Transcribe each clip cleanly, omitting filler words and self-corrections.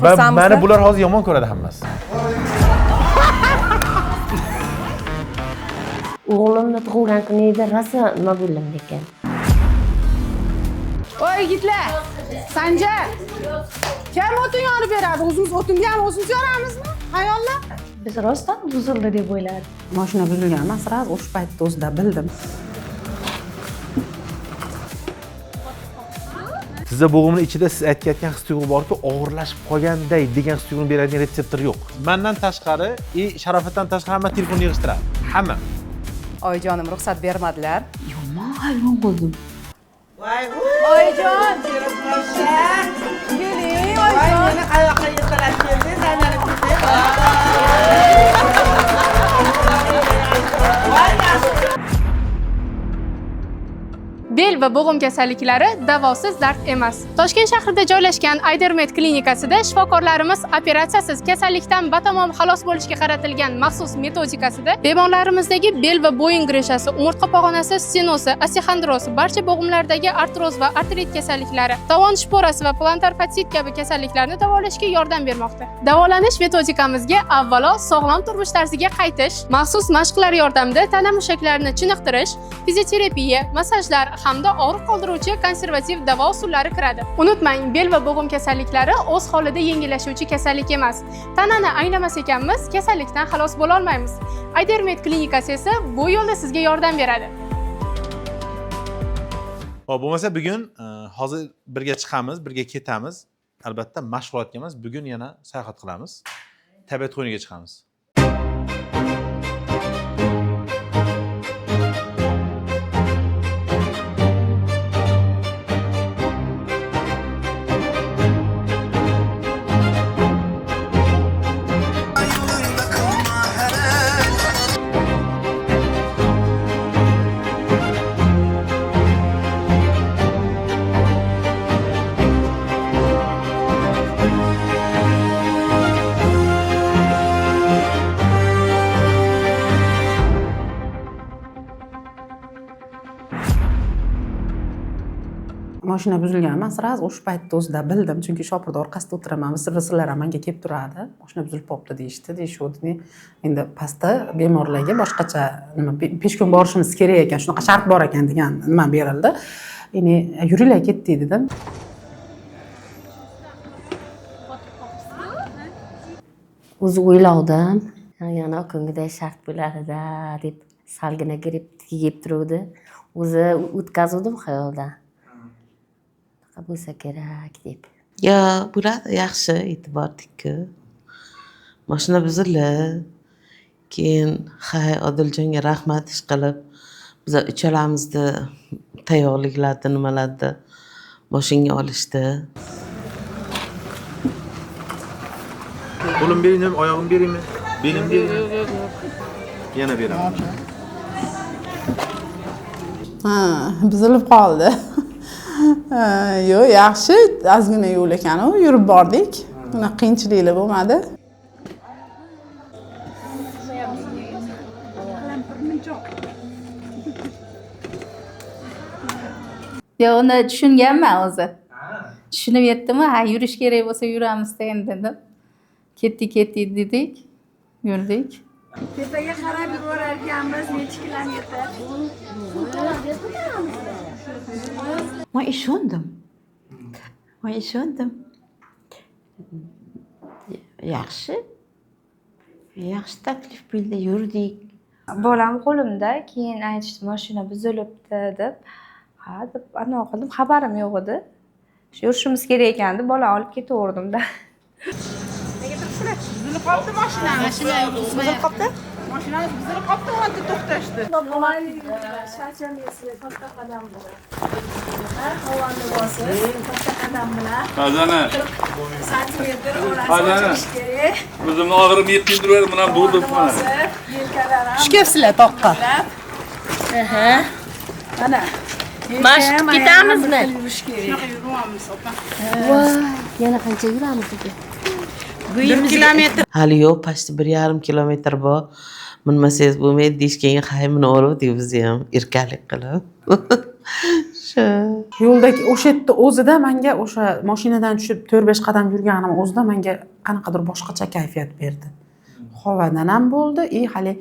Meni bular hozir yomon ko'radi hammasi. O'g'limni tug'ilgan kunida rosa nima bo'ldim ekan. Voy yigitlar, Sanjar. Kim o'tin yonib beradi? O'zimiz o'tinga ham o'zimiz yoramizmi? Hayollar. Biz rostdan buzildi deb o'yladik. Mashina buzilgan emas, raz o'sha paytda o'zida bildim. Sizda bo'g'imning ichida siz aytayotgan his-tuyg'u borki, og'irlashib qolganday degan his-tuyg'uni beradigan retseptor yo'q. Mendan tashqari, Sharofatdan tashqari hamma telefonni yig'ishtiradi. Hamma. Oyijonim ruxsat bermadilar. Yomon hayron bo'ldim. Oyijon, keling, oyijon. Meni qayoqqa yetalab keldi, sanani Bel va bo'g'im kasalliklari davosiz dard emas. Toshkent shahrida joylashgan Aydermed klinikasida shifokorlarimiz operatsiyasiz kasallikdan batamom xalos bo'lishga qaratilgan maxsus metodikasida bemorlarimizdagi bel va bo'yin greshasi, umurtqa pog'onasi stenozi, osteoxondroz, barcha bo'g'imlardagi artroz va artrit kasalliklari, tovon shporasi va plantar fassit kabi kasalliklarni davolashga yordam bermoqda. Davolanish metodikamizga avvalo sog'lom turmush tarziga qaytish, maxsus mashqlar yordamida tana mushaklarini chiniqtirish, fizioterapiya, massajlar hamda og'riq qoldiruvchi konservativ davo usullari kiradi. Unutmang, bel va bo'g'im kasalliklari o'z holida yengillashuvchi kasallik emas. Tanani anglamas ekanmiz, kasallikdan xalos bo'la olmaymiz. Aydermed klinikasi esa bu yo'lda sizga yordam beradi. Hop, bo'lmasa bugun hozir birga chiqamiz, birga ketamiz. Albatta mashg'ulotga emas, bugun yana sayohat qilamiz. Tabiat qo'yniga chiqamiz. Mashina buzilgan emas, raz o'sha paytda o'zida bildim, chunki shopirda orqasida o'tiraman, misrlar ham menga kelib turadi. Mashina buzilib qolibdi deyishdi. Endi pastda bemorlarga boshqacha nima peshkun borishimiz kerak ekan, shunaqa shart bor ekan degan nima berildi. Endi yuringlar ketdik dedim. O'zi o'ylovdim, yana kungiday shart bo'larida deb salgina gripp tegib turuvdi. O'zi o'tkazuvdim xayoldan. Bo'lsa kerak deb. Yo, bo'ladi, yaxshi e'tiborlik-ku. Mashina buzildi. Keyin hay Odiljonga rahmat ish qilib, biz uchalamizni tayyorliklarni nimalarni boshingga olishdi. Qo'lim beraymi, oyog'im beraymi? Belim beraymi? Yana beraman. Buzilib qoldi. Yo'q, yaxshi, ozgina yo'l ekan, yurib bordik. Buni qiyinchiliklar bo'lmadi. Yo, uni tushunganman o'zi. Tushunib yetdimi? Ha, yurish kerak bo'lsa yuramiz dedim. Ketdik dedik. Yurdik. Tepaga qarab yuborar ekanmiz, necha kilometr. Men ishondim. Yaxshi taklif bildi, yurdik. Bolam qo'limda, keyin aytishdi mashina buzilibdi deb. Ha deb anaqa qildim, xabarim yo'q edi. Yurishimiz kerak ekan deb bola olib ketaverdim-da. Buzilib qolibdi mashina. Buzilib qolibdi? Mashinamiz buzilib qolibdi, o'nta to'xtashdi. Shachamiyasiga katta qadam bilan. Havoni bosib, katta qadam bilan. Qazana. Santimetr Qazana. orasi kerak. O'zimni og'rim yetkindirib, mana bo'ldiribman. Yelkalar ham. Xush kelibsizlar toqqa. Aha. Mana. Mashq ketamizmi? Shunaqa yuryapmiz, opa. Voy, yana qancha yuramiz ekan? 1 kilometr. Hali yo'q, pashti 1,5 kilometr bor. Minmasangiz bo'lmaydi deyishganga hay minaverdik biz ham erkalik qilib. Shu yaxshi. Yo'ldagi o'sha yerda o'zida menga o'sha mashinadan tushib 4-5 qadam yurganim o'zida menga qanaqadir boshqacha kayfiyat berdi. Havodan ham bo'ldi, hali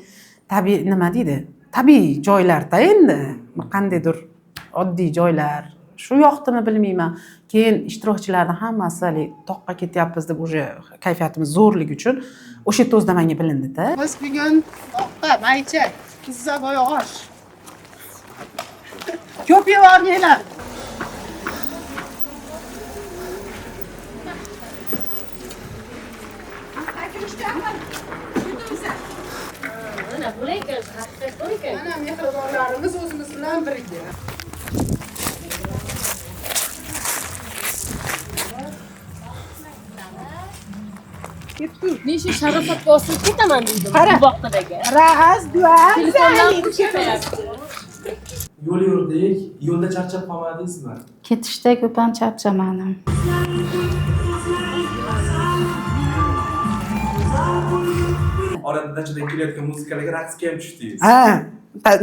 tabiiy nima deydi? Tabiiy joylarda endi qandaydir oddiy joylar. Shu yoqdimi bilmayman. Keyin ishtirokchilarning hammasi hali toqqa ketyapmiz deb o'sha kayfiyatimiz zo'rligi uchun o'sha yerda o'zida menga bilindi-da. Biz bugun toqqa maycha, pizza bo'yoq. Ko'p yevormanglar. Mana mehribonlarimiz o'zimiz bilan birga. Necha sharofatga osilib ketaman deydi. Bu vaqtdagi. Rahas dual. Yo'l yurdik, yo'lda charchab qolmadingizmi? Ketishda ko'p ham charchamadim. Orada dachadan kelayotgan muzikalarga raqsga ham tushdingiz. Ha,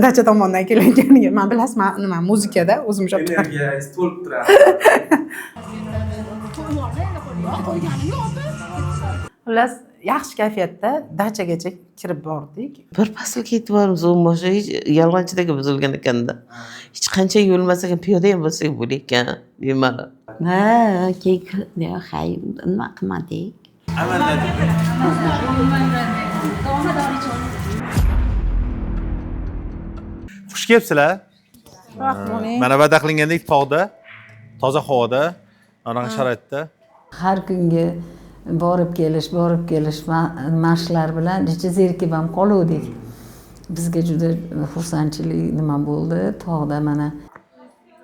dacha tomondan kelayotganiga men bilasizmi, nima muzikada o'zim shop. Energiyangiz to'lib turadi. Xullas, yaxshi kayfiyatda dachagacha kirib bordik. Bir faslga e'tiborimiz bo'lmasa, hech yolg'onchidaga buzilgan ekanda. Hech qancha yo'lmasak ham piyoda ham bo'lsak bo'larkan, bemalol. Ha, keyin nima qilmadik? Xush kelibsizlar. Mana va'da qilingandek tog'da, toza havoda, ana sharoitda. Har kungi borib kelish mashqlar bilan juda zerikib ham qoluvdik. Bizga juda xursandchilik nima bo'ldi, tog'da mana.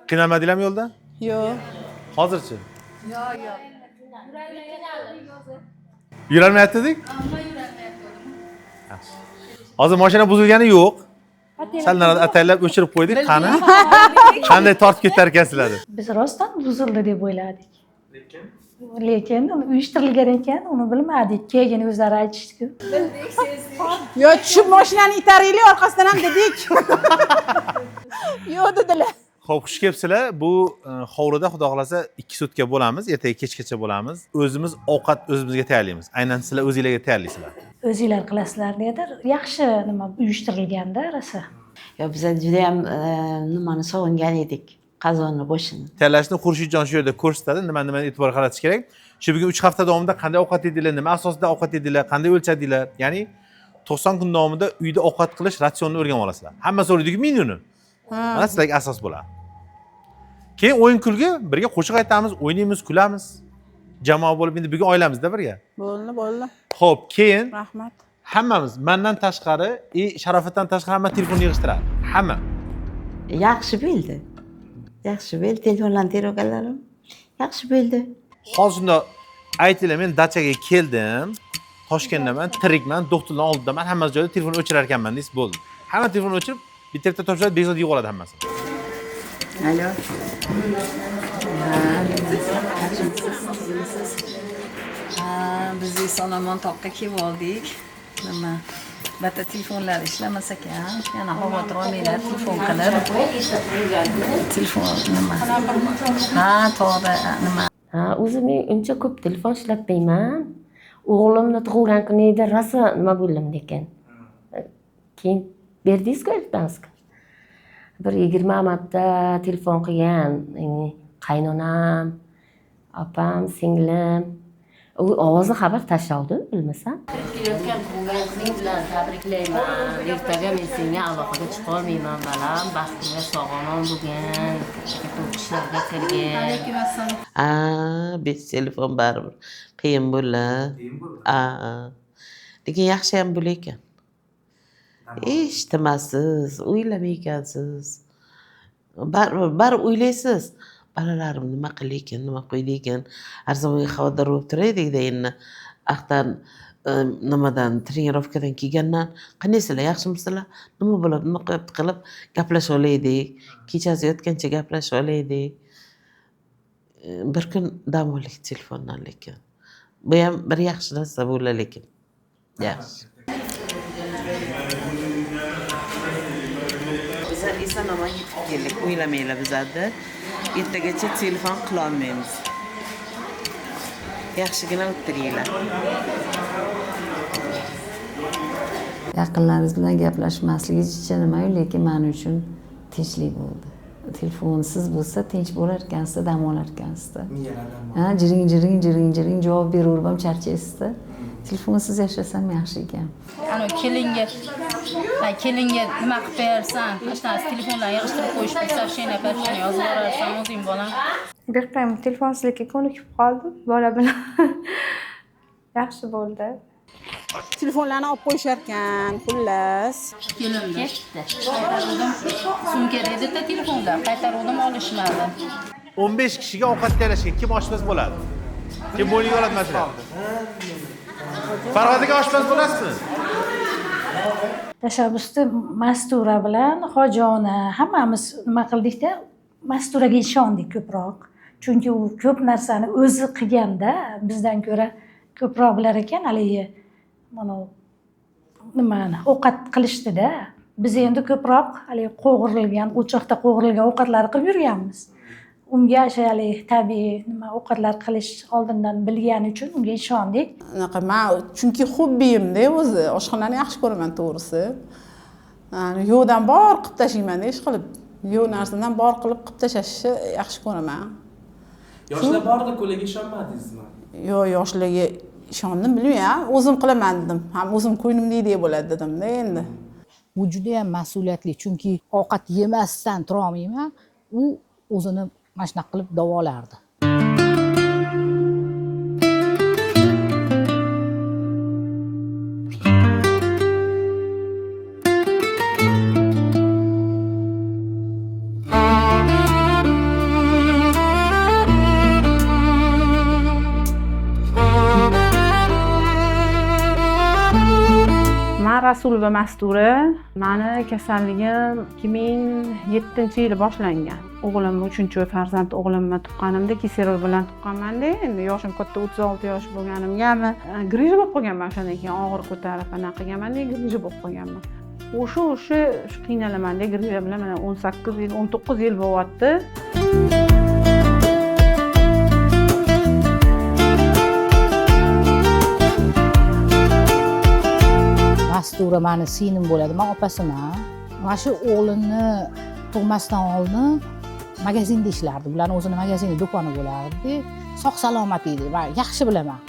Qiynalmadinglarmi yo'lda? Yo'q. Hozirchi? Yo'q. Yurolmayaptidik? Hozir mashina buzilgani yo'q. Sal narada ataylab o'chirib qo'ydik, qani? Qanday tortib ketar ekansizlar? Biz rostdan buzildi deb o'yladik. Lekin uni uyushtirilgan ekan, uni bilmadik. Keyin o'zlari aytishdi-ku. Yo, tushib mashinani itaraylik, orqasidan ham dedik. Yo'q dedilar. Xo'p, xush kelibsizlar. Bu hovlida xudo xolasa 2 sutka bo'lamiz, ertaga kechgacha bo'lamiz. O'zimiz ovqat o'zimizga tayyorlaymiz. Aynan sizlar o'zingizlarga tayyorlaysizlar. O'zinglar qilasizlar dedi. Yaxshi nima uyushtirilganda rosa. Yo, biz juda ham nimani sog'ingan edik. Qazonni boshini. Tayyorlashni Xurshidjon shu yerda ko'rsatadi, nimani e'tibor qaratish kerak. Shu bugun 3 hafta davomida qanday ovqat yedinglar, nima asosida ovqat yedinglar, qanday o'lchadinglar. Ya'ni 90 kun davomida uyda ovqat qilish ratsionni o'rganib olasizlar. Hammasi o'rgandiki menyuni. Mana sizlarga asos bo'ladi. Keyin o'yin kulgi birga qo'shiq aytamiz, o'ynaymiz, kulamiz. Jamoa bo'lib endi bugun oilamizda birga. Bo'ldi. Xo'p, keyin Rahmat. hammamiz mendan tashqari, Sharofatdan tashqari hamma telefon yig'ishtiradi. Hamma. Yaxshi bo'ldi. Yaxshi bo'ldi, telefonlarni terganlarim. Yaxshi bo'ldi. Hozir shunda aytinglar, men dachaga keldim. Toshkentdaman, tirikman, doktorlar oldidaman, hamma joyda telefon o'chirar ekanman deysiz, bo'ldi. Hamma telefon o'chirib, bitta topshiradi, bezod yig'oladi hammasi. Alo. Biz eson-omon toqqa kelib oldik. Nima? Bata telefonlar ishlamas ekan. Yana xavotir olmanglar, telefon qilib. Telefon nima? Ha, to'g'ri, nima? Ha, o'zim uncha ko'p telefon ishlatmayman. O'g'limni tug'ilgan kuni edi, rosa nima bo'ldim ekan. Keyin berdingiz-ku aytdingiz-ku. Bir 20 marta telefon qilgan qaynonam, opam, singlim. U ovozni xabar tashladi, bilmasam. Kelayotgan tug'ilgan kuning bilan tabriklayman. Ertaga men senga aloqaga chiqa olmayman, balam. Baxting va sog'lom bo'lgan. Katta o'qishlarga kirgin. Alaykum assalom. Biz telefon baribir qiyin bo'ladi. Lekin yaxshi ham bo'lar ekan. Eshitmasiz, o'ylamaykansiz. Baribir o'ylaysiz. Balalarim nima qilaykan, nima qo'yaykan. Har zaman xavotir bo'lib turaydik-da endi. Aqdan nimadan, trenirovkadan kelgandan qandaysizlar, yaxshimisizlar? Nima bo'lib, nima qilib gaplashib olaydik. Kechasi yotgancha gaplashib olaydik. Bir kun dam oldik telefondan lekin. Bu ham bir yaxshi narsa bo'ladi lekin. Yaxshi. Bizlar eson-omon yetib keldik, o'ylamanglar bizlarni. ertagacha telefon qilolmaymiz. Yaxshigina o'tiringlar. Yaqinlaringiz bilan gaplashmasligingiz nima, lekin men uchun tinchlik bo'ldi. Telefonsiz bo'lsa tinch bo'lar ekansizda, dam olar ekansizda. Ha, jiring javob beraverib ham charchaysizda. Telefonsiz yashasam yaxshi ekan. Ana kelinga nima qilib bersan, hech telefonlarni yig'ishtirib qo'yish so'rashini yozib yuborarsan o'zing bolam. Bir qaym telefonsizlikka ko'nikib qoldim bola bilan. Yaxshi bo'ldi. Telefonlarni olib qo'yishar ekan, xullas. Kelimda qaytaruvdim. Sumka dedida telefonda qaytaruvdim, olishmadi. 15 kishiga ovqat tayyorlashga kim oshpaz bo'ladi? Kim bo'yniga oladi masalan? Farhod aka oshpaz bo'lasizmi? Tashabbusda Mastura bilan Hojona hammamiz nima qildikda, Masturaga ishondik ko'proq. Chunki u ko'p narsani o'zi qilganda bizdan ko'ra ko'proq bilar ekan, haligi mana nimani ovqat qilishdida. Biz endi ko'proq haligi qo'g'rilgan, o'choqda qo'g'rilgan ovqatlar qilib yurganmiz. Unga shayali tabiiy nima ovqatlar qilish oldindan bilgani uchun unga ishondik. Unaqa men chunki hobbiyimda o'zi oshxonani yaxshi ko'raman to'g'risi. Yo'qdan bor qilib tashlayman ish qilib. Yo'q narsadan bor qilib tashlashni yaxshi ko'raman. Yoshlar borda ko'laga ishonmadingizmi? Yo'q, yoshlarga ishondim, bilmayman. O'zim qilaman dedim. Ham o'zim ko'nglimdagidek bo'ladi dedim-da endi. Bu juda ham mas'uliyatli, chunki ovqat yemasdan tura olmayman. U o'zini mana shunaqa qilib davolardi. Rasulova Mastura. Meni kasalligim 2007-yili boshlangan. O'g'lim 3-farzand o'g'limni tuqqanimda kislorod bilan tuqqanman-da. Endi yoshim katta 36 yosh bo'lganimgami, grij bo'lib qolganman o'shandan keyin og'ir ko'tarib anaqa qilganman-da, grij bo'lib qolganman. O'sha qiynalaman-da, grij bilan mana 18 yil, 19 yil bo'lyapti. Mastura meni singlim bo'ladi, men opasiman. Mana shu o'g'limni tug'masdan oldin magazinda ishlardi. Bularning o'zini magazini, do'koni bo'lardi. Sog' salomat edi. Men yaxshi bilaman.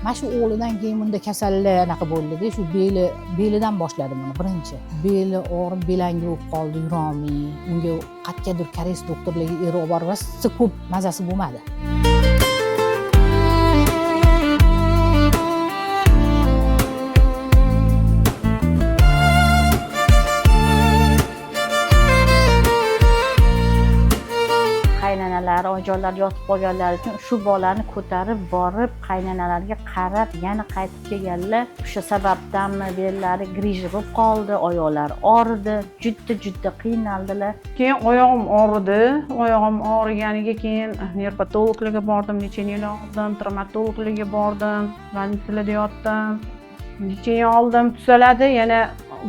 Mana shu o'g'lidan keyin bunda kasallik anaqa bo'ldi-da, shu belidan boshladi buni birinchi. Beli og'rib, belangi bo'lib qoldi, yurolmay. Unga qatgadir koreys doktorlarga olib borsa, ko'p mazasi bo'lmadi. Qaynonalari, oyijonlar yotib qolganlari uchun shu bolani ko'tarib borib, qaynonalariga qarab, yana qaytib kelganlar. O'sha sababdanmi bellari grij bo'lib qoldi, oyoqlari og'ridi, juda qiynaldilar. Keyin oyog'im og'ridi. Oyog'im og'riganiga keyin nerpatologlarga bordim, necha yil oldim, travmatologlarga bordim, больницада yotdim. Necha yil oldim, tuzaladi, yana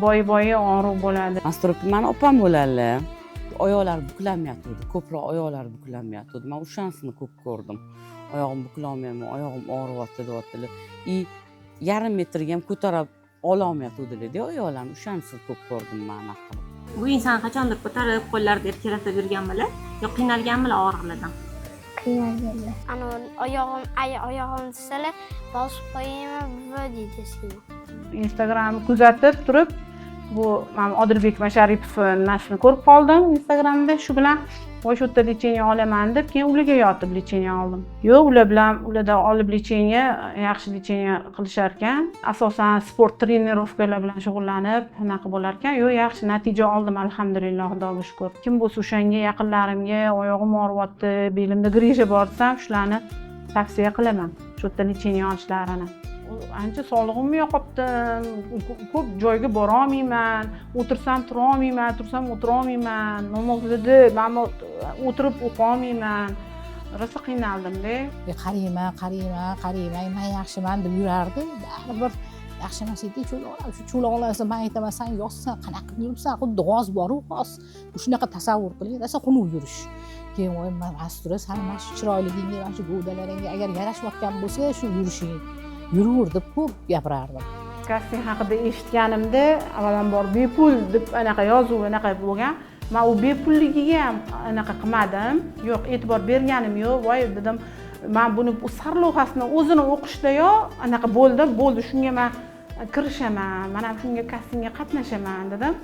boyi og'riq bo'ladi. Mastura meni opam bo'ladilar. Oyoqlari buklanmayapti, ko'proq oyoqlari buklanmayapti. Men o'shansini ko'p ko'rdim. Oyog'im buklolmayman, oyog'im og'riyapti deyaptilar. Yarim metrga ham ko'tarib ola olmayapti dedilar-da, oyoqlarni o'shansini ko'p ko'rdim men aqlib. Bu inson qachondir ko'tarib qo'llarida erkalatib yurganmilar yo qiynalganmilar og'riqlardan? Qiynalganlar. Ana oyog'im tusalar, bosib qo'yaymi, buva deydi seni. Instagramni kuzatib turib, bu Odilbek Masharipov nashrini ko'rib qoldim Instagramda, shu bilan shu yerda lecheniya olaman deb, keyin ularga yotib lecheniya oldim. Yo'q, ularda olib lecheniya, yaxshi lecheniya qilishar ekan. Asosan sport trenirovkalar bilan shug'ullanib, anaqa bo'lar ekan. Yo'q, yaxshi natija oldim, alhamdulillah, Xudoga shukr. Kim bo'lsa o'shanga yaqinlarimga oyog'im og'riyapti, belimda grija bor desam, shularni tavsiya qilaman. Shu yerda lecheniya olishlarini. Ancha sog'lig'imni yo'qotdi, ko'p joyga bora olmayman, o'tirsam tura olmayman, tursam o'tira olmayman, namozda men o'tirib o'qiy olmayman. Rosa qiynaldim-da. Qarayman, men yaxshiman deb yurardi. Baribir yaxshi emas edi, cho'loqlarsa men aytaman, sen yoshsan, qanaqa qilib yuribsan, xuddi g'oz bor-ku, g'oz. Shunaqa tasavvur qiling, rosa xunuk yurish. keyin voy Mastura san mana shu chiroyligingga mana shu gavdalaringga agar yarashayotgan bo'lsa shu yurishing yuraver deb ko'p gapirardim. Kasting haqida eshitganimda avvalambor bepul deb anaqa yozuv anaqa bo'lgan. Men u bepulligiga ham anaqa qilmadim. Yo'q, e'tibor berganim yo'q. Voy dedim, men buni sarlavhasini o'zini o'qishdayoq anaqa bo'ldi, shunga men kirishaman, mana shunga kastingga qatnashaman dedim.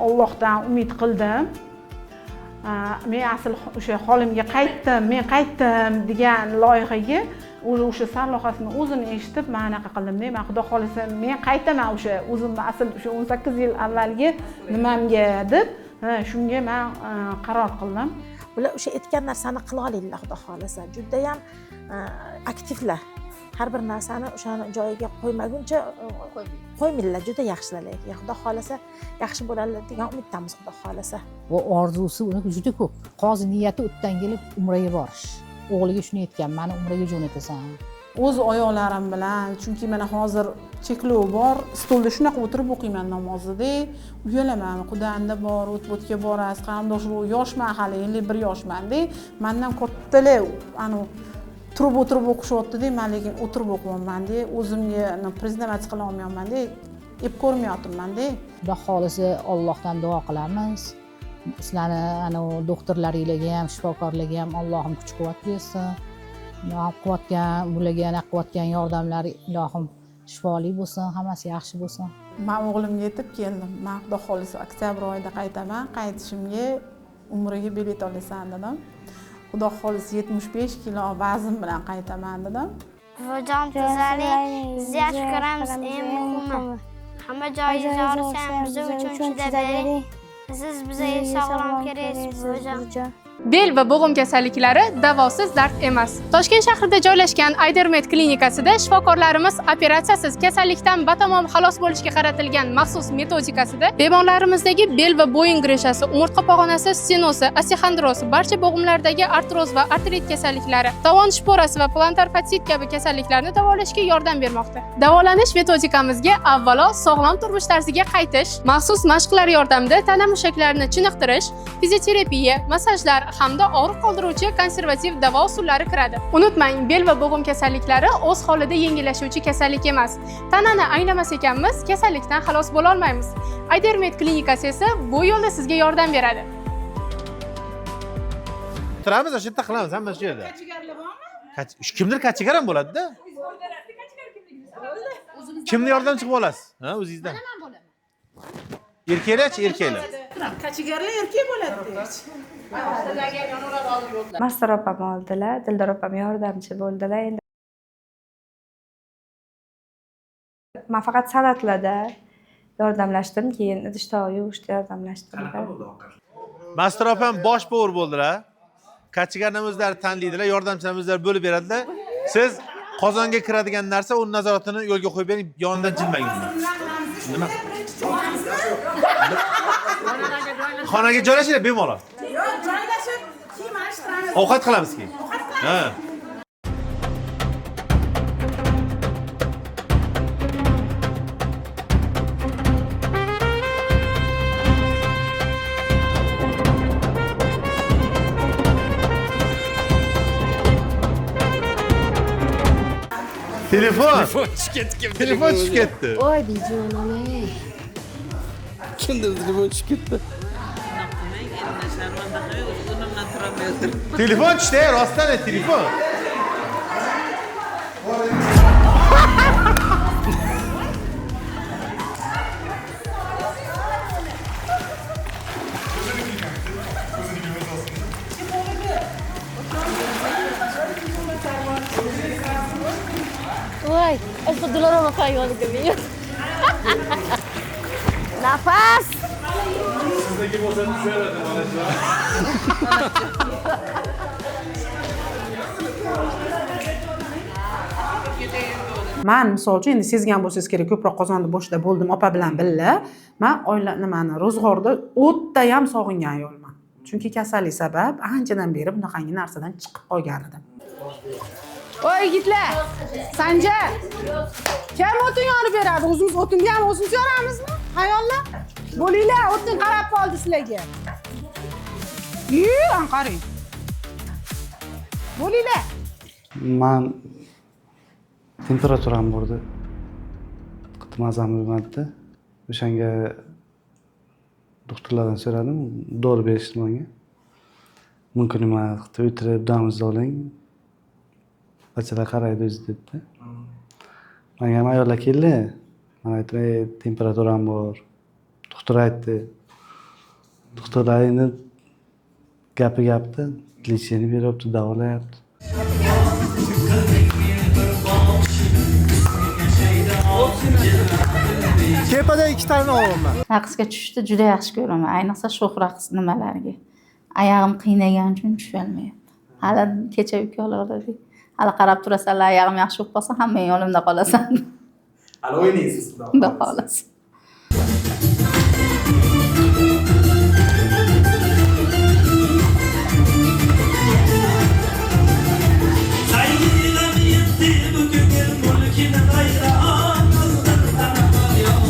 Allohdan umid qildim. Men asl o'sha holimga qaytdim, men qaytdim degan loyihaga o'sha sarlavhasini o'zini eshitib men anaqa qildim-da, men xudo xolisa men qaytaman o'sha o'zimni asl o'sha 18 yil avvalgi nimamga deb, shunga men qaror qildim. Ular o'sha aytgan narsani qila olinglar xudo xolisa. Juda ham aktivlar. Har bir narsani o'shani joyiga qo'ymaguncha qo'ymanglar, juda yaxshilar. Xudo xolisa yaxshi bo'ladi degan umiddamiz xudo xolisa. Va orzusi uni juda ko'p. Qozi niyati o'tdan kelib umraga borish. O'g'liga shuni aytgan, meni umraga jo'natasan. O'z oyoqlarim bilan, chunki mana hozir cheklov bor, stolda shunaqa o'tirib o'qiyman namozni-da, uyalaman. Qudanda bor, o'tga borasiz, qarindoshlar yoshman hali, 51 yoshman-da. Mendan kattalar anu turib o'tirib o'qishyapti-da, men lekin o'tirib o'qiyapman-da, o'zimga priznavать qila olmayapman-da, ep ko'rmayapman-da. Xudo xolisa Allohdan duo qilamiz. Sizlarni ana doktorlaringizga ham, shifokorlarga ham Allohim kuch-quvvat bersin. Quvvatgan, bularga yana quvvatgan yordamlari ilohim shifoli bo'lsin, hammasi yaxshi bo'lsin. Men o'g'limga yetib keldim. Men xudo xolisa oktyabr oyida qaytaman. Qaytishimga umraga bilet olasan dedim. Xudo xolisa 75 kilo vazn bilan qaytaman dedim. Buvajon tezalik, sizni yaxshi ko'ramiz, eng muhimi. Hamma joyingiz og'risa ham biz uchun chidading. Siz bizga sog'lom keraksiz, buvajon. Bel va bo'g'im kasalliklari davosiz dard emas. Toshkent shahrida joylashgan Aydermed klinikasida shifokorlarimiz operatsiyasiz kasallikdan batamom xalos bo'lishga qaratilgan maxsus metodikasida bemorlarimizdagi bel va bo'yin grishasi, umurtqa pog'onasi stenozi, osteoxondroz, barcha bo'g'imlardagi artroz va artrit kasalliklari, tovon shporasi va plantar fassit kabi kasalliklarni davolashga yordam bermoqda. Davolanish metodikamizga avvalo sog'lom turmush tarziga qaytish, maxsus mashqlar yordamida tana mushaklarini chiniqtirish, fizioterapiya, massajlar hamda og'riq qoldiruvchi konservativ davo usullari kiradi. Unutmang, bel va bo'g'im kasalliklari o'z holida yengillashuvchi kasallik emas. Tanani anglamas ekanmiz, kasallikdan xalos bo'la olmaymiz. Aydermed klinikasi esa bu yo'lda sizga yordam beradi. Turamiz, o'sha yerda qilamiz, hamma shu yerda. Kimdir kachigar ham bo'ladi-da. Kimni yordamchi qilib olasiz? Ha, o'zingizdan. Erkaklar-chi, erkaklar. Kachigarlar erkak bo'ladi. Mastur opam oldilar, Dildor opam yordamchi bo'ldilar. Endi men faqat salatlarda yordamlashdim, keyin idish-tovoq yuvishda yordamlashdim. Mastur opam bosh povur bo'ldilar. Kachigarni o'zlari tanlaydilar, yordamchilarimiz o'zlari bo'lib beradilar. Siz qozonga kiradigan narsa, uning nazoratini yo'lga qo'yib bering, yonidan jilmang. Nima? Xonaga joylashinglar bemalol. Yo'q, joylashib kiyim alishtiramiz. Ovqat qilamiz keyin. Ha. Telefon tushib ketdi. Voy bejonim. Kimdir telefon tushib ketdi. Telefon tushdi, rostdan telefon. Voy, esto Dildor opam fayoliga men. Nafas. Sizdagi bo'lsa tushiradi mana shu. Men misol uchun endi sezgan bo'lsangiz kerak, ko'proq Qozonni boshida bo'ldim opa bilan birga. Men oila nimani ro'zg'orda o'tda ham sog'ingan ayolman. Chunki kasallik sabab anchadan beri bunaqangi narsadan chiqib qolgan edim. Voy yigitlar, Sanjar. Kim o'tin yorib beradi? O'zimiz o'tinni ham o'zimiz yoramizmi? Hayollar. Bo'linglar, o'tin qarab qoldi sizlarga. Qarang. bo'linglar. Man temperaturam bordi. Mazam bo'lmadi. O'shanga doktorlardan so'radim, dori berishdi menga. Mumkin emas, o'tirib damimizni oling. Bachalar qaraydi o'zi dedi. Menga ham ayollar keldi. Men aytdim, temperaturam bor. Doktor aytdi. Doktorlar endi gapni lecheniya beryapti, davolayapti. Tepada 2 tane olaman. Raqsga tushishni juda yaxshi ko'raman, ayniqsa sho'x raqs nimalarga. Oyog'im qiynagani uchun tusholmayapti. Hali kecha ukalardik. Hali qarab turasanlar, oyog'im yaxshi bo'lib qolsa, hamma yo'limda qolasan. Hali o'ynaysiz, Xudo xolasa.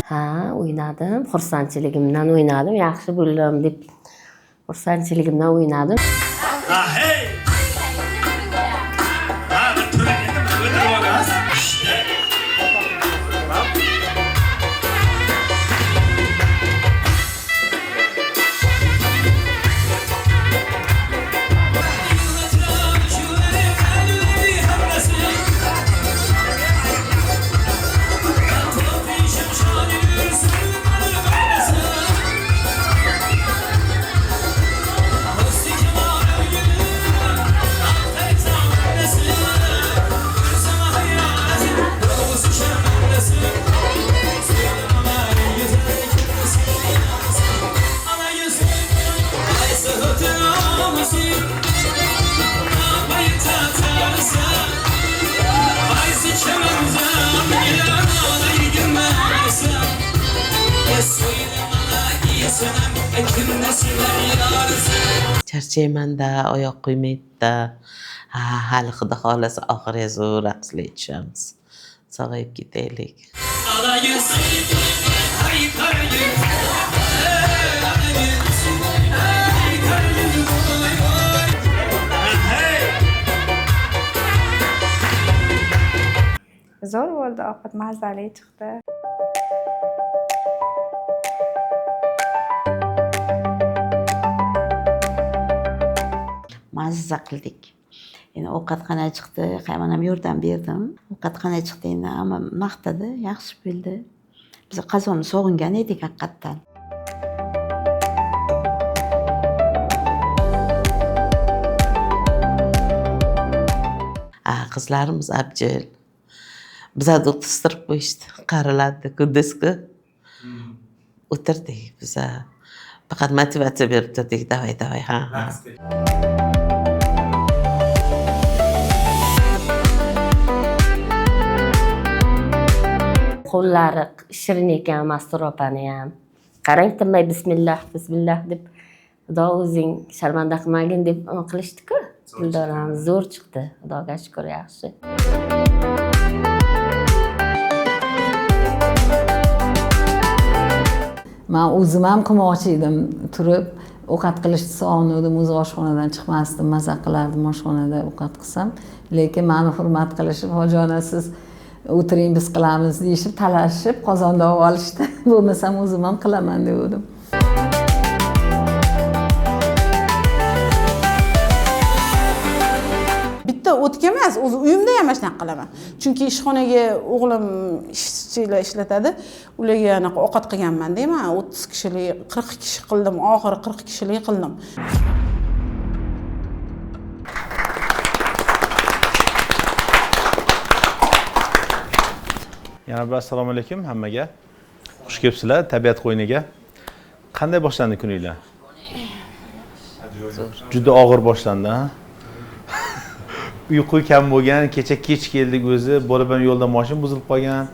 Ha, o'ynadim. Xursandchiligimdan o'ynadim. Yaxshi bo'ldim deb xursandchiligimdan o'ynadim. Charchaymanda, oyoq qo'ymaydi-da. Hali xudo xolasa oxiriga zo'r raqslar tushamiz. Sog'ayib ketaylik. Zo'r bo'ldi, ovqat mazali chiqdi. Mazza qildik. Endi ovqat qanday chiqdi, men ham yordam berdim. Ovqat qanday chiqdi endi hamma maqtadi, yaxshi bo'ldi. Biz qozonni sog'ingan edik haqiqatdan. Qizlarimiz abjil. Bizlarni o'tirib qo'yishdi. Qarilardi, kunduzgi. O'tirdik biza. Faqat motivatsiya berib turdik, davay, ha. Qo'llari shirin ekan Mastur opani ham. Qarang, tinmay bismillah deb Xudo o'zing sharmanda qilmagin deb qilishdi-ku. Dildoramiz zo'r chiqdi. Xudoga shukr, yaxshi. Men o'zim ham qilmoqchi edim, turib ovqat qilishni sog'indim, o'zi oshxonadan chiqmasdim, maza qilardim oshxonada ovqat qilsam, lekin meni hurmat qilishib, "Hojona siz o'tiring, biz qilamiz" deyishib, talashib qozonda olib olishdi. Bo'lmasam o'zim ham qilaman degandim. Bitta o'tga emas, o'zi uyimda ham shunaqa qilaman. Chunki ishxonaga o'g'lim ishchilar ishlatadi. Ularga anaqa ovqat qilganman deyman. 30 kishilik, 40 kishi qildim, oxiri 40 kishilik qildim. Yana bir assalomu alaykum hammaga. Xush kelibsizlar tabiat qo'yniga. Qanday boshlandi kuninglar? Juda og'ir boshlandi, ha? Uyqu kam bo'lgan, kecha kech keldik o'zi, bola bilan yo'lda mashina buzilib qolgan.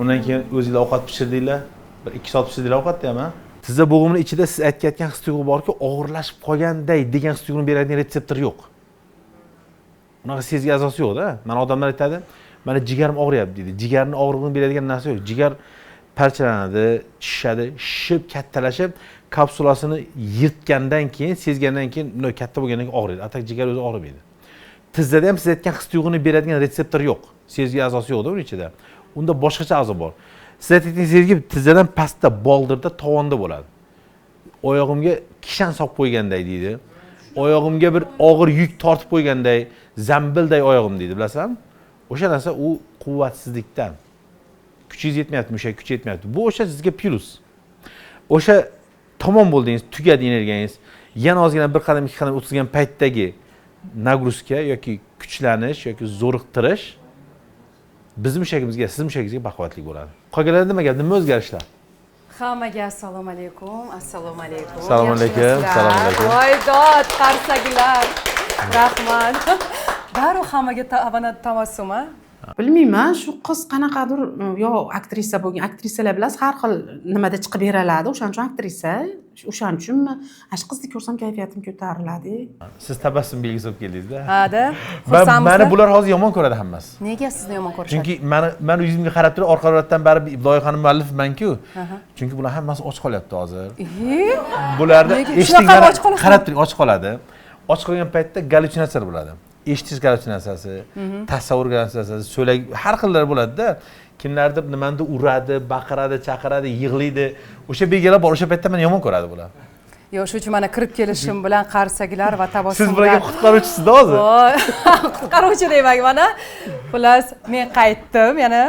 Undan keyin o'zingizlar ovqat pishirdinglar. Bir 2 soat pishirdinglar ovqatni ham, ha? Sizda bo'g'imning ichida siz aytayotgan his-tuyg'u borki, og'irlashib qolganday degan his-tuyg'uni beradigan retseptor yo'q. Unaqa sezgi asosi yo'q-da. Mana odamlar aytadi, "Mana jigarim og'riyapti" deydi. Jigarning og'rig'ini beradigan narsa yo'q. Jigar parchalanadi, shishadi, shishib, kattalashib, kapsulasini yirtgandan keyin, sezgandan keyin, katta bo'lgandan keyin og'riydi. Atak jigar o'zi og'rimaydi. tizzada ham siz aytgan his tuyg'uni beradigan retseptor yo'q. Sezgi a'zosi yo'qda uning ichida. Unda boshqacha a'zo bor. Siz aytgan sezgi tizzadan pastda, boldirda, tovonda bo'ladi. Oyog'imga kishan solib qo'yganday deydi. Oyog'imga bir og'ir yuk tortib qo'yganday, zambilday oyog'im deydi, bilasizmi? O'sha narsa u quvvatsizlikdan. Kuchingiz yetmayapti, mushak kuchi yetmayapti. Bu o'sha sizga plus. O'sha tamom bo'ldingiz, tugadi energiyangiz. Yana ozgina bir qadam ikki qadam o'tgan paytdagi nagruzka yoki kuchlanish yoki zo'riqtirish bizning mushagimizga, siz mushagingizga baquvvatlik bo'ladi. Qolganlarda nima gap, nima o'zgarishlar? Hammaga assalomu alaykum. Assalomu alaykum. Assalomu alaykum. Assalomu alaykum. Voy dod, qarsaklar. Rahmat. Darrov hammaga tabassum-a? Bilmayman, shu qiz qanaqadir yo aktrisa bo'lgan, aktrisalar bilasiz, har xil nimada chiqib beriladi, o'shaning uchun aktrisa, o'shaning uchunmi? Ash qizni ko'rsam kayfiyatim ko'tariladi. Siz tabassum belgisi olib keldingiz-da. Ha-da. Meni bular hozir yomon ko'radi hammasi. Nega sizni yomon ko'rishadi? Chunki meni yuzimga qarab turib, orqa ro'yxatdan bari loyihaning muallifiman-ku. Chunki bular hammasi och qolyapti hozir. Bularda eshitgan qarab turing, och qoladi. Och qolgan paytda gallyutsinatsiyalar bo'ladi. Eshitish gallyutsinatsiyasi, tasavvur gallyutsinatsiyasi, so'lak har xillar bo'ladi-da. Kimlardir nimanidir uradi, baqiradi, chaqiradi, yig'laydi. O'sha belgilar bor, o'sha paytda meni yomon ko'radi bular. Yo, shu uchun mana kirib kelishim bilan qarsaklar va tabassumlar. Siz bularga qutqaruvchisizda hozir. Qutqaruvchi deyman mana. Xullas, men qaytdim yana.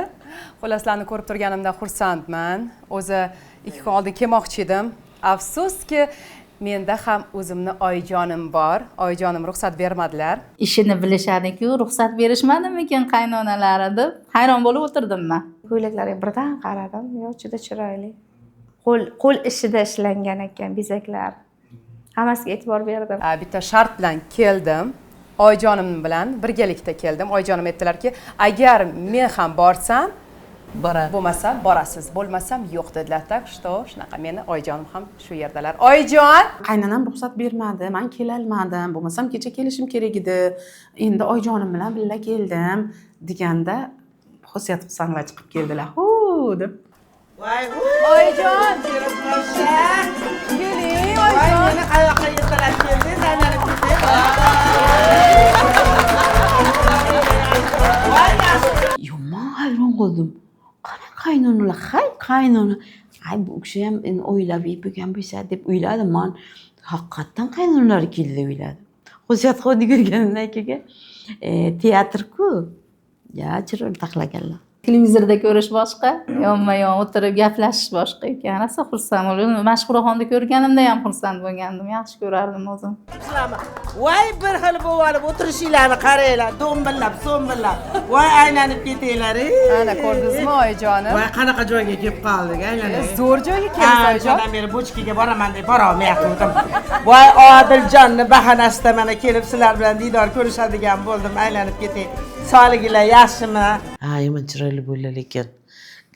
Xullaslarni ko'rib turganimdan xursandman. O'zi 2 kun oldin kelmoqchi edim. Afsuski, menda ham o'zimni oyijonim bor. Oyijonim ruxsat bermadilar. Ishini bilishadi-ku, ruxsat berishmadimikin qaynonalari deb hayron bo'lib o'tirdim men. Ko'ylaklarga birdan qaradim, yo juda chiroyli. Qo'l ishida ishlangan ekan bezaklar. Hammasiga e'tibor berdim. Bitta shart bilan keldim. Oyijonim bilan birgalikda keldim. Oyijonim aytdilarki, agar men ham borsam, bo'lmasa borasiz, bo'lmasam yo'q dedilar. Tak что, shunaqa meni oyijonim ham shu yerdalar. Oyijon, qaynonam ruxsat bermadi, men kela olmadim. Bo'lmasam kecha kelishim kerak edi. Endi oyijonim bilan birga keldim deganda xosiyat qilsanglar chiqib keldilar. Hu deb. Voy, oyijon, keling, oyijon. Meni qayoqqa yetalab keldingiz, aylanib ketdingiz. Yo, men hayron qoldim. Qana qaynonalar, qaynona. Ay, bu kishi ham o'ylab yurgan bo'lsa deb o'yladim men. Haqiqatan qaynonalar keldi deb o'yladim. Xosiyat xodi ko'rganimdan keyin teatr-ku. Ya, chiroyli taqlaganlar. Televizorda ko'rish boshqa, yonma-yon o'tirib gaplashish boshqa ekan. Rosa xursand bo'ldim. Mashhuraxonni ko'rganimda ham xursand bo'lgandim. Yaxshi ko'rardim o'zim. Voy, bir xil bo'lib o'tirishinglarni qaranglar, do'mbillab, so'mbillab. Voy, aylanib ketinglar. Ana ko'rdingizmi oyijonim? Voy, qanaqa joyga kelib qoldik, aylanib. Zo'r joyga keldik oyijon. O'shadan beri bochkaga boraman deb bora olmayaptim. Voy, Odiljonning bahanasida mana kelib sizlar bilan diydor ko'rishadigan bo'ldim, aylanib ketay. Sog'liginglar yaxshimi? Ha, yomon chiroyli bo'ldi lekin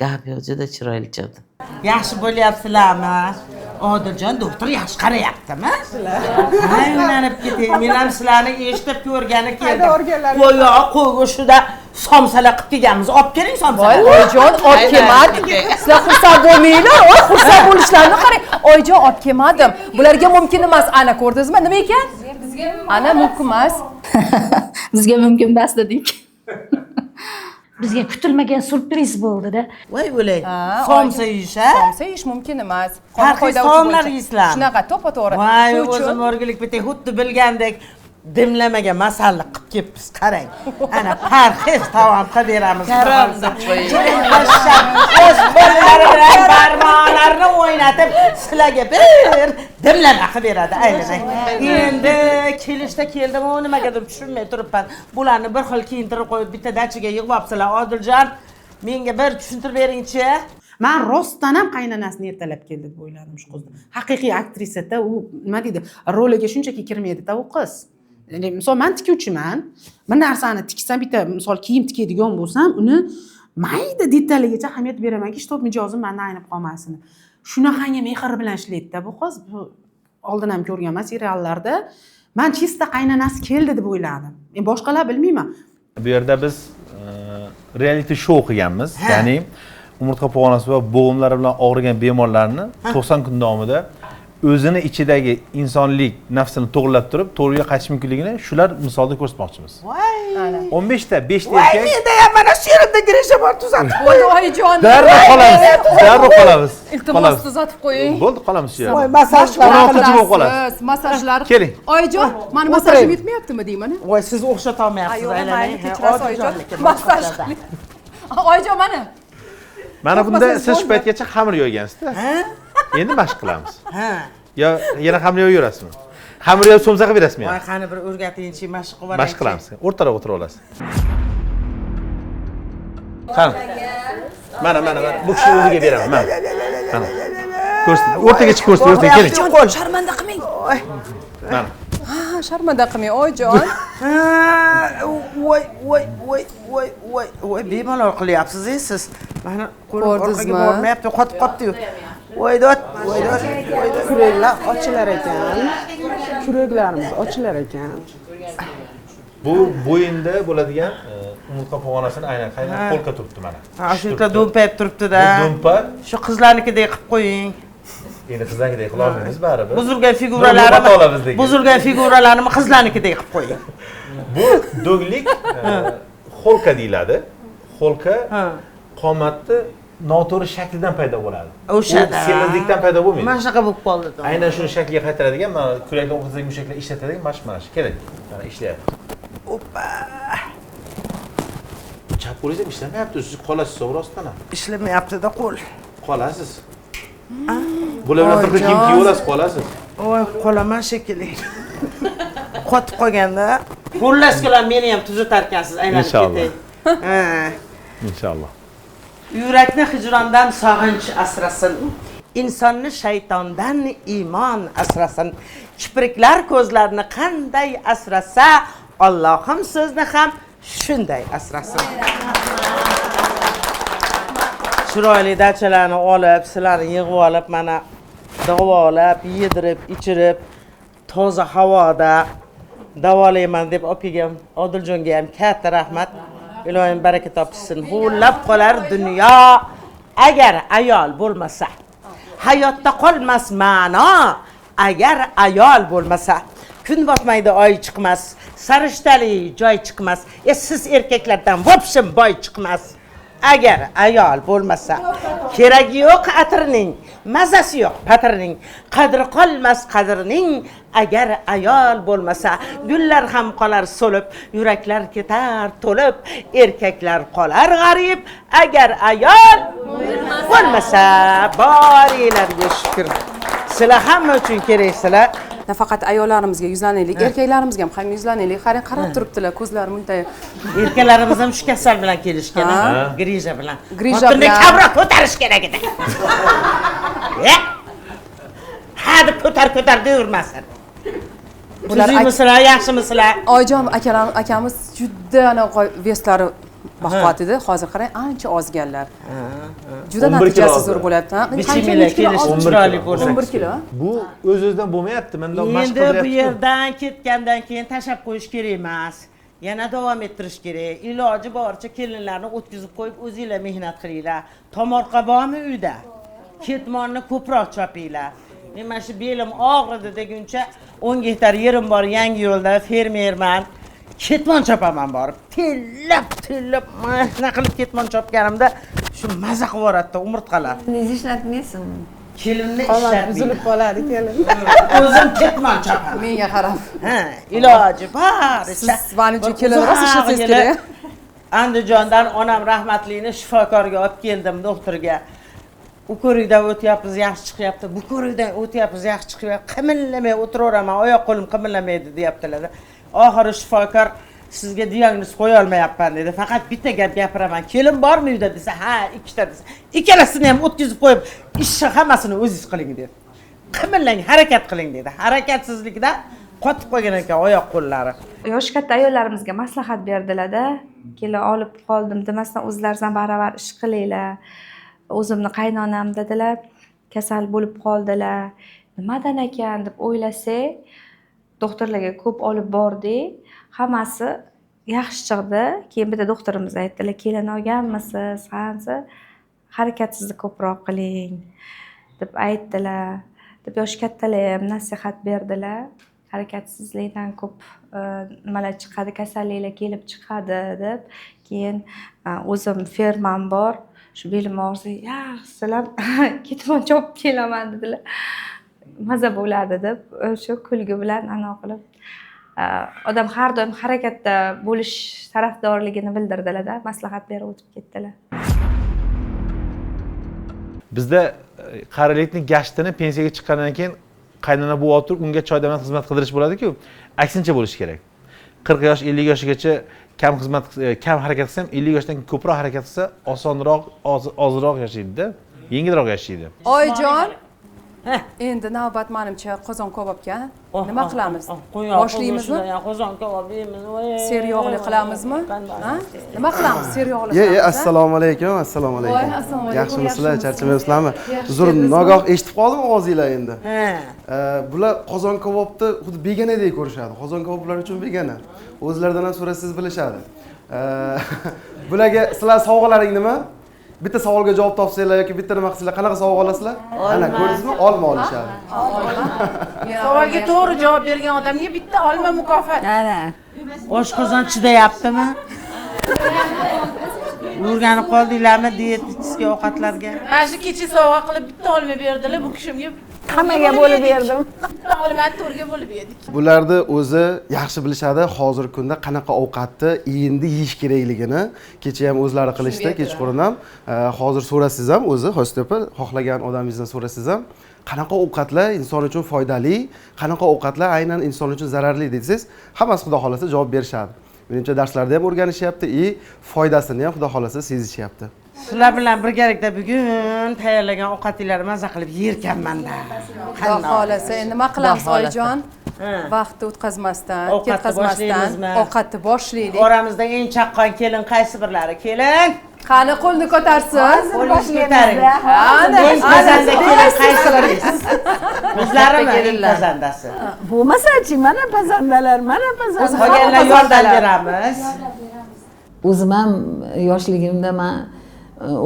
gapi juda chiroyli chiqdi. Yaxshi bo'lyapsizlarmi? Odiljon doktor yaxshi qarayaptimi? Aylanib ketay. Men ham sizlarni eshitib ko'rgani keldim. Qo'yo, qo'yg'ushida somsalar qilib kelganmiz. Olib keling somsalar. Voy, oyijon, olib kelmadim. Sizlar xursand bo'lmanglar. Voy, xursand bo'lishlarini qarang. Oyijon, olib kelmadim. Bularga mumkin emas. Ana ko'rdingizmi? Nima ekan? Ana mumkin emas. Bizga mumkin emas dedik. Bizga kutilmagan surpriz bo'ldi-da. Voy bo'lay. Somsa yeyish, ha? Somsa yeyish mumkin emas. Somlar yeysizlar. Shunaqa to'pa-to'g'ri. Voy, o'zim o'rgilik bitay, xuddi bilgandek dimlamaga masalliq qilib kelibsiz, qarang. Ana parhez taom qilib beramiz. O'z qo'llari bilan barmoqlarini o'ynatib sizlarga bir dimlama qilib beradi, aylanay. Endi kelishda keldim, u nimagadir tushunmay turibman. Bularni bir xil kiyintirib qo'yib bitta dachiga yig'ibsizlar. Odiljon, menga bir tushuntirib beringchi. Men rostdan ham qaynonasini ertalab keldi deb o'yladim shu qizni. Haqiqiy aktrisada u nima deydi, roliga shunchaki kirmaydi-da u qiz. Misol men tikuvchiman. Bir narsani tiksam, bitta misol kiyim tikadigan bo'lsam, uni mayda detaligacha ahamiyat beramanki, shtob mijozim mendan aynib qolmasin. Shunaqangi mehr bilan ishlaydi-da bu qiz. Bu oldin ham ko'rganman seriallarda. Men chista qaynonasi keldi deb o'yladim. Men boshqalar bilmayman. Bu yerda biz reality show qilganmiz. Ya'ni umurtqa pog'onasi va bo'g'imlari bilan og'rigan bemorlarni 90 kun davomida o'zini ichidagi insonlik nafsini to'g'irlab turib to'g'riga qaytish mumkinligini shular misolda ko'rsatmoqchimiz. 15 ta 5 ta erkak. menda ham mana shu yerimda gresha bor tuzatib Bo'ldi oyijon. Darrov qolamiz. Darrov qolamiz. Iltimos tuzatib qo'ying. Bo'ldi, qolamiz shu yerda. Voy, masajlar 16 bo'lib qolasiz. Masajlar. Keling. Oyijon, mani masajim yetmayaptimi deyman. voy siz o'xshatolmayapsiz aylanay Masaj qiling. Oyijon mana. Mana bunda siz shu paytgacha xamir yoygansiz-da. Endi mashq qilamiz. Yo, yana xamir yoyib yurasizmi? Xamir yoyib so'msa qilib berasizmi? voy qani bir o'rgatingchi mashq qilib Mashq qilamiz. O'rtaroq o'tirib olasiz. Qani. Mana. Bu kishi o'ziga beraman. Mana. Ko'rsating. O'rtaga chiqib ko'rsating, o'rtaga keling. Oyijon, sharmanda qilmang. Mana. Ha, sharmanda qilmang, oyijon. voy bemalol qilyapsiz siz. Mana qo'rqaga bormayapti, qotib qopti-yu. voy dod. Kuraklar ochilar ekan. Kuraklarimiz ochilar ekan. Bu bo'yinda bo'ladigan umurtqa pog'onasini aynan qaydan qo'lga turibdi mana. Ha, shu yerda do'mpayib turibdi-da. Do'mpa. Shu qizlarnikidek qilib qo'ying. Endi qizlarnikidek qila olmaymiz baribir. Buzilgan figuralarni qizlarnikidek qilib qo'ying. Bu do'glik xolka deyiladi. Xolka qomatni noto'g'ri shaklidan paydo bo'ladi. O'shada. Semizlikdan paydo bo'lmaydi. Mana shunaqa bo'lib qoldi. Aynan shuni shakliga qaytaradigan, mana kurakdan o'tkazadigan mushaklar ishlatadigan mana shu kerak. Mana ishlayapti. Oppa. Chap qo'lingiz ham ishlamayapti, siz qolasiz so'rasdan ham. Ishlamayapti-da qo'l. Qolasiz. Bular bilan bir kiyim kiyib olasiz, qolasiz. Voy, qolaman shekilli. Qotib qolganda, xullas-kelam meni ham tuzatar ekansiz, aylanib ketay. Inshaalloh. Yurakni hijrondan sog'inch asrasin. Insonni shaytondan iymon asrasin. Kipriklar ko'zlarni qanday asrasa, Allohim sizni ham shunday asrasin. Chiroyli dachalarni olib, sizlarni yig'ib olib, mana davolab, yedirib, ichirib, toza havoda davolayman deb opaga, Odiljonga ham katta rahmat. Ilohim baraka topsin. Ho'llab qolar dunyo agar ayol bo'lmasa. Hayotda qolmas ma'no agar ayol bo'lmasa. Kun botmaydi, oy chiqmas. Sarishtali joy chiqmas. Siz erkaklardan vobshim boy chiqmas. Agar ayol bo'lmasa, keragi yo'q atirning, mazasi yo'q patirning, qadri qolmas qadrining, agar ayol bo'lmasa, gullar ham qolar so'lib, yuraklar ketar to'lib, erkaklar qolar g'arib, agar ayol bo'lmasa, boringlarga shukr. Sizlar hamma uchun keraksizlar. Nafaqat ayollarimizga yuzlanaylik, erkaklarimizga ham yuzlanaylik. Qarab turibdilar, ko'zlari muntayib. Erkaklarimiz ham shu kasal bilan kelishgan, grija bilan. Grija bilan kabra ko'tarish kerak edi. Ha deb ko'tar deyurmasin. Tuzingmisizlar, yaxshimisizlar? Oyijon akamiz juda anaqa veslari baquvvat edi. Hozir qarang, ancha ozganlar. Juda natijasi zo'r bo'lyapti. Bichimilar kelish chiroyli bo'ldi. 11 kilo. Bu o'z-o'zidan bo'lmayapti. Menda mashq qilyapti. Endi bu yerdan ketgandan keyin tashab qo'yish kerak emas. Yana davom ettirish kerak. Iloji boricha kelinlarni o'tkazib qo'yib, o'zingizlar mehnat qilinglar. Tomorqa bormi uyda? Ketmonni ko'proq chopinglar. Men mana shu belim og'ridi deguncha 10 gektar yerim bor, Yangi yo'lda fermerman. Ketmon chopaman borib. Tillab mana qilib ketmon chopganimda shu maza qilib yuboradi umurtqalar. Sizni ishlatmaysizmi? Kelimni ishlatmayman. Buzilib qoladi kelin. O'zim ketmon chopaman. Menga qarab. Iloji boricha. Siz vanuchi kelin rosa ishlasangiz kerak. Andijondan onam rahmatlikni shifokorga olib keldim, doktorga. U ko'rikdan o'tyapmiz, yaxshi chiqyapti. Bu ko'rikdan o'tyapmiz, yaxshi chiqyapti. Qimillamay o'tiraveraman, oyoq qo'lim qimillamaydi, deyaptilar. Oxiri shifokor sizga diagnoz qo'ya olmayapman dedi. Faqat bitta gap gapiraman. Kelin bormi uyda desa, ha, ikkita desa. Ikkalasini ham o'tkazib qo'yib, ishni hammasini o'zingiz qiling dedi. Qimillang, harakat qiling dedi. Harakatsizlikda qotib qolgan ekan oyoq qo'llari. Yosh katta ayollarimizga maslahat berdilar-da. Kelin olib qoldim demasdan o'zlaringizdan baravar ish qilinglar. O'zimni qaynonam dedilar, kasal bo'lib qoldilar. Nimadan ekan deb o'ylasak, doktorlarga ko'p olib bordik. Hammasi yaxshi chiqdi. Keyin bitta doktorimiz aytdilar, kelin olganmisiz? Qancha harakatsizlik ko'proq qiling deb aytdilar. deb yoshi kattalar ham nasihat berdilar. Harakatsizlikdan ko'p nimalar chiqadi, kasalliklar kelib chiqadi deb. Keyin o'zim fermam bor. Shu belim og'risa, yaxshilab ketmon chopib kelaman dedilar. Maza bo'ladi deb o'sha kulgi bilan anaqa qilib odam har doim harakatda bo'lish tarafdorligini bildirdilar-da, maslahat berib o'tib ketdilar. Bizda qarilikning gashtini pensiyaga chiqqandan keyin qaynona buvi olib turib unga choydaman xizmat qildirish bo'ladi-ku, aksincha bo'lishi kerak. 40 yosh, 50 yoshgacha kam harakat qilsa ham 50 yoshdan ko'proq harakat qilsa osonroq, ozroq yashaydi-da, yengilroq yashaydi. Oyijon, endi navbat menimcha qozon kabobga nima qilamiz? Boshlaymizmi? Qozon kabob yeymiz. Ser yog'li qilamizmi? Nima qilamiz? Ser yog'li. Assalomu alaykum, assalomu alaykum. Yaxshimisizlar, charchamayapsizlarmi? Uzr, nogoh eshitib qoldim ovozinglar endi. Bular qozon kabobni xuddi begonadek ko'rishadi. Qozon kabob ular uchun begona. O'zlaridan ham so'rasangiz bilishadi. Bularga sizlar sovg'alaring nima? Bitta savolga javob topsanglar yoki bitta nima qilsanglar, qanaqa sovg'a olasizlar? Ana, ko'rdingizmi? Olma olishadi. Savolga to'g'ri javob bergan odamga bitta olma mukofot. Ana. Oshqozon chidayaptimi? O'rganib qoldinglarmi dietetический ovqatlarga? Mana shu kecha sovg'a qilib bitta olma berdilar, bu kishimga hammaga bo'lib berdim. Olmani to'rga bo'lib yedik. Bularni o'zi yaxshi bilishadi, hozirgi kunda qanaqa ovqatni endi yeyish kerakligini. Kecha ham o'zlari qilishdi, kechqurun ham. Hozir so'rasangiz ham o'zi Hostopa xohlagan odamingizdan so'rasangiz ham qanaqa ovqatlar inson uchun foydali, qanaqa ovqatlar aynan inson uchun zararli desangiz, hammasi xudo xolasa javob berishadi. Menimcha darslarda ham o'rganishyapti, foydasini ham xudo xolasa sezishyapti. Sizlar bilan birgalikda bugun tayyorlagan ovqatinglarni maza qilib yerkanman-da. Xudo xolasa, endi nima qilamiz oyijon? Vaqtni o'tkazmasdan, ketkazmasdan ovqatni boshlaylik. Oramizda eng chaqqon kelin qaysi birlari? Kelin. Qani qo'lni ko'tarsiz. Qo'lingizni ko'taring. Eng pazanda kelin qaysi biringiz? Bizlarimi eng pazandasi? Bo'lmasa-chi, mana pazandalar, mana pazandalar. Qolganlar yordam beramiz. O'zim ham yoshligimda men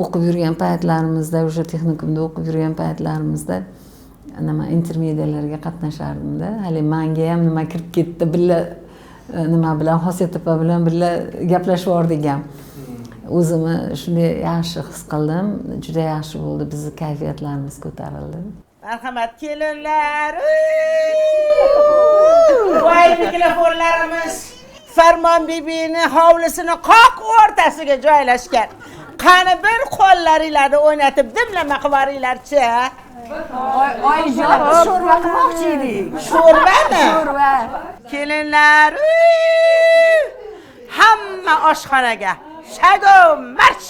o'qib yurgan paytlarimizda, o'sha texnikumda o'qib yurgan paytlarimizda nima intermediyalarga qatnashardim-da. Hali menga ham nima kirib ketdi, billa nima bilan Xosiyat opa bilan billa gaplashib yordik ham. O'zimni shunday yaxshi his qildim, juda yaxshi bo'ldi, bizning kayfiyatlarimiz ko'tarildi. Marhamat kelinlar. Voy mikrofonlarimiz Farmon bibini hovlisini qoq o'rtasiga joylashgan. Qani bir qo'llaringlarni o'ynatib dimlama qilvaringlar-chi. Oyijon, sho'rva qilmoqchi edik. Sho'rvami? Sho'rva. Kelinlar. Hamma oshxonaga. Shago marsh.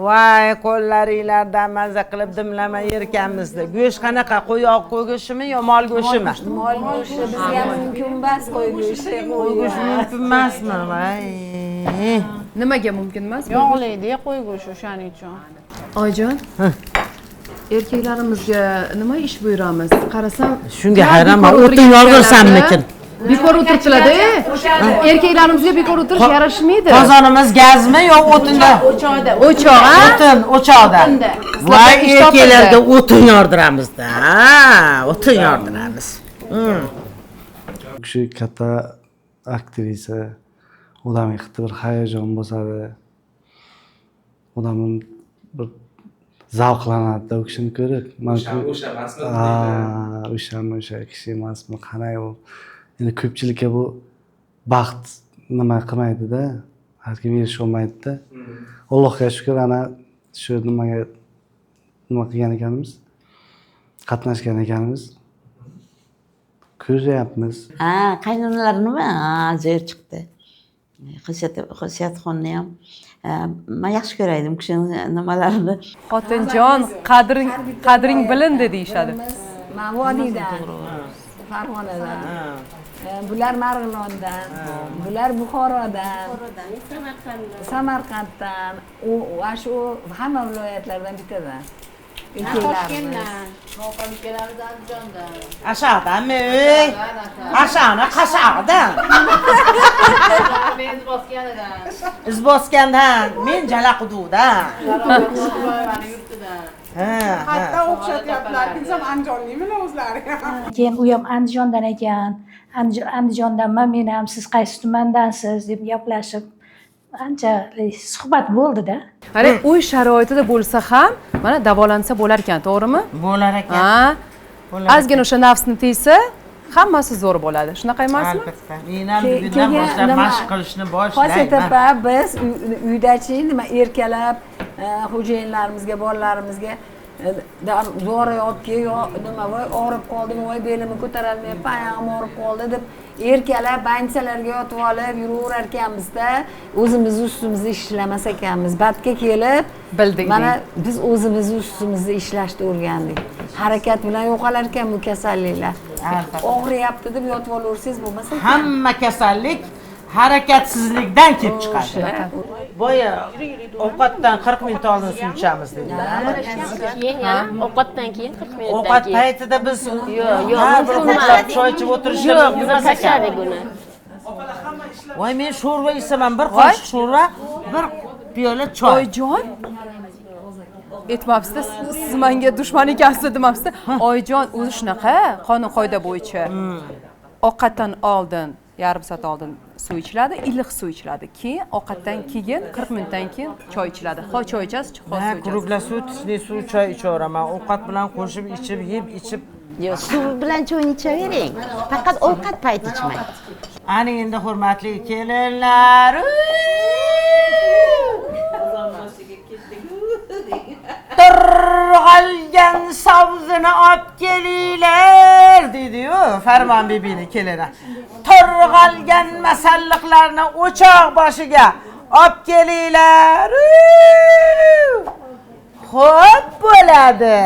Voy, qo'llaringlardan maza qilib dimlama yerkanmizda. Go'sht qanaqa? Qo'yoq go'shtimi yo mol go'shtimi? Mol go'shti bizga mumkin emas, qo'y go'shti. Qo'y go'shti mumkin emasmi? Voy. Nimaga mumkin emas? Yog'laydi qo'y go'shti o'shaning uchun. Oyijon. Erkaklarimizga nima ish buyuramiz? Qarasam, shunga hayronman. O'tin yog'dirsammikin? Bekor o'tiribdilar-da. Erkaklarimizga bekor o'tirish yarashmaydi. Qozonimiz gazmi yo o'tinda? O'choqda. O'choq, ha? O'tin, o'choqda. Voy, erkaklarga o'tin yordiramiz-da. O'tin yordiramiz. Kishi katta aktrisa, odamga xuddi bir hayajon bosadi. Odamning bir zavqlanadi u kishini ko'rib. O'sha kishi emasmi? Qanday u? Endi ko'pchilikka bu baxt nima qilmaydi-da, har kim erisha olmaydi-da. Allohga shukr, ana shu nima qilgan ekanmiz, qatnashgan ekanmiz. Ko'ryapmiz. Qaynonalar nima? Zo'r chiqdi. Xosiyatxonni ham men yaxshi ko'raydim kishini nimalarini. Xotinjon, qadring bilindi deyishadi. Men Vodiydan, Farg'onadan. Bular Marg'ilondan, bular Buxorodan, Samarqanddan, va shu hamma viloyatlardan bittadan. Aşağıdan mı? Aşağına kaşağıdan. iz bosgandan men jala quduqdan Hatta o'xshatyaptilar. Bizam andijonlikmi o'zlari? keyin u ham andijondan ekan, andijondanman men ham, siz qaysi tumandansiz deb gaplashib anchalik suhbat bo'ldida. Mana uy sharoitida bo'lsa ham mana davolansa bo'lar ekan, to'g'rimi? bo'lar ekan. Ha. Ozgina o'sha nafsni tiysa, hammasi zo'r bo'ladi. Shunaqa emasmi? Albatta. Men ham bugundan boshlab mashq qilishni boshlayman. Xosiyat opa, biz uydachi nima erkalab xo'jayinlarimizga, bolalarimizga dori olib kel, yo nima voy og'rib qoldim, voy belimni ko'tarolmayapman, oyog'im og'rib qoldi deb erkalab banchalarga yotib olib yuraverar ekanmiz-da, o'zimiz ustimizda ishlamas ekanmiz. Batga kelib bildik. Mana biz o'zimiz ustimizda ishlashni o'rgandik. Harakat bilan yo'qolar ekan bu kasalliklar. Og'riyapti deb yotib olaversangiz bo'lmasa ekan. Hamma kasallik harakatsizlikdan kelib chiqadi. Boya ovqatdan 40 minut oldin suv ichamiz dedilar. Keyin ovqatdan keyin 40 minutdan keyin. Ovqat paytida biz yo'q, har bir xo'jab choy ichib o'tirishimiz emas ekan. Voy men sho'rva ichaman, bir qoshiq sho'rva, bir piyola choy. Oyjon. Aytmabsiz, siz menga dushman ekansiz demabsiz. Oyjon o'zi shunaqa, qonun qoida bo'yicha. Ovqatdan oldin, yarim soat oldin suv ichiladi, iliq suv ichiladi. Keyin ovqatdan keyin 40 minutdan keyin choy ichiladi. Ho choy ichasiz, ho suv ichasiz. Quruqla suv, tishli suv, choy ichaveraman. Ovqat bilan qo'shib ichib, yeb, ichib. Yo'q, suv bilan choyni ichavering. Faqat ovqat payti ichmang. Ani endi hurmatli kelinlar. Turg'algan savzini olib kelinglar dedi-yu Farmon bibini kelini. Turg'algan masalliqlarni o'choq boshiga olib kelinglar. Xo'p bo'ladi.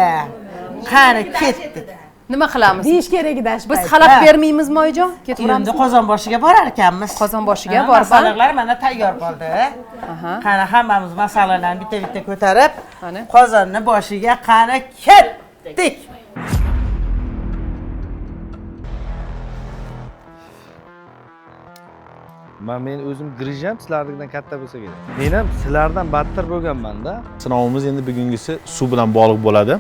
Qani ketdik. Nima qilamiz? Deyish kerak edi. Biz xalaq bermaymizmi oyijon? Ketaveramiz. Endi qozon boshiga borar ekanmiz. Qozon boshiga borib, masalliqlar mana tayyor bo'ldi. Qani hammamiz masalliqlarni bitta-bitta ko'tarib, qozonni boshiga qani ketdik. Men o'zim grijam sizlardan katta bo'lsa kerak. Men ham sizlardan battar bo'lganman-da. Sinovimiz endi bugungisi suv bilan bog'liq bo'ladi.